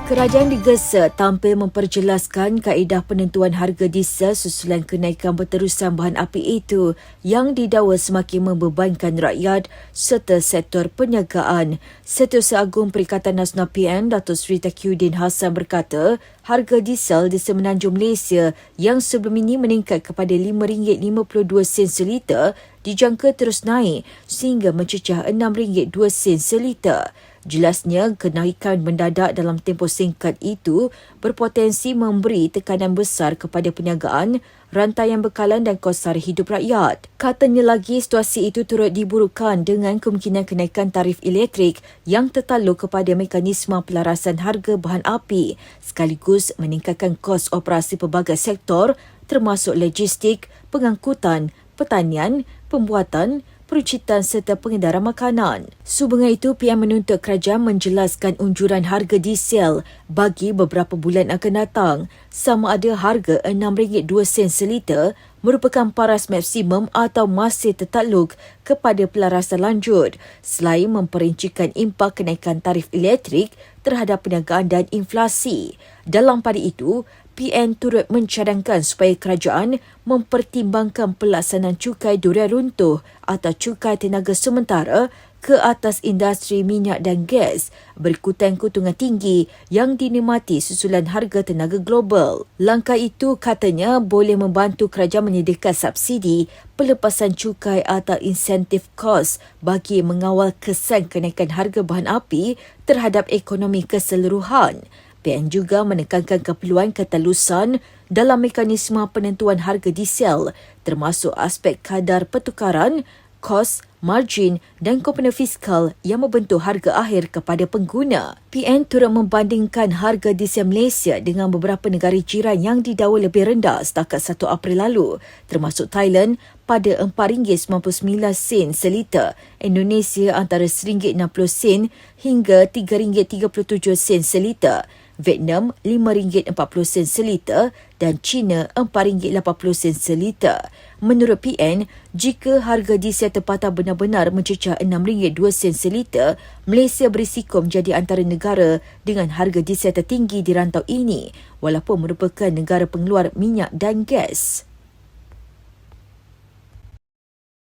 Kerajaan digesa tampil memperjelaskan kaedah penentuan harga diesel susulan kenaikan berterusan bahan api itu yang didakwa semakin membebankan rakyat serta sektor perniagaan. Setiausaha Agung Perikatan Nasional PN Datuk Seri Taqiyuddin Hassan berkata, harga diesel di Semenanjung Malaysia yang sebelum ini meningkat kepada RM5.52 seliter dijangka terus naik sehingga mencecah RM6.2 seliter. Jelasnya, kenaikan mendadak dalam tempoh singkat itu berpotensi memberi tekanan besar kepada perniagaan, rantaian bekalan dan kos sara hidup rakyat. Katanya lagi, situasi itu turut diburukkan dengan kemungkinan kenaikan tarif elektrik yang tertakluk kepada mekanisme pelarasan harga bahan api sekaligus meningkatkan kos operasi pelbagai sektor termasuk logistik, pengangkutan, pertanian, pembuatan, perucitan serta pengedaran makanan. Sehubungan itu, PM menuntut kerajaan menjelaskan unjuran harga diesel bagi beberapa bulan akan datang sama ada harga RM6.2 seliter merupakan paras maksimum atau masih tertakluk kepada pelarasan lanjut selain memperincikan impak kenaikan tarif elektrik terhadap perniagaan dan inflasi. Dalam pada itu, PN turut mencadangkan supaya kerajaan mempertimbangkan pelaksanaan cukai durian runtuh atau cukai tenaga sementara ke atas industri minyak dan gas berikutan keuntungan tinggi yang dinikmati susulan harga tenaga global. Langkah itu katanya boleh membantu kerajaan menyediakan subsidi pelepasan cukai atau insentif kos bagi mengawal kesan kenaikan harga bahan api terhadap ekonomi keseluruhan. PN juga menekankan keperluan ketelusan dalam mekanisme penentuan harga diesel termasuk aspek kadar pertukaran, kos, margin dan komponen fiskal yang membentuk harga akhir kepada pengguna. PN turut membandingkan harga diesel Malaysia dengan beberapa negara jiran yang didakwa lebih rendah setakat 1 April lalu, termasuk Thailand pada RM4.99 seliter, Indonesia antara RM1.60 hingga RM3.37 seliter, Vietnam RM5.40 seliter dan China RM4.80 seliter. Menurut PN, jika harga diesel tempatan benar-benar mencecah RM6.2 seliter, Malaysia berisiko menjadi antara negara dengan harga diesel tertinggi di rantau ini walaupun merupakan negara pengeluar minyak dan gas.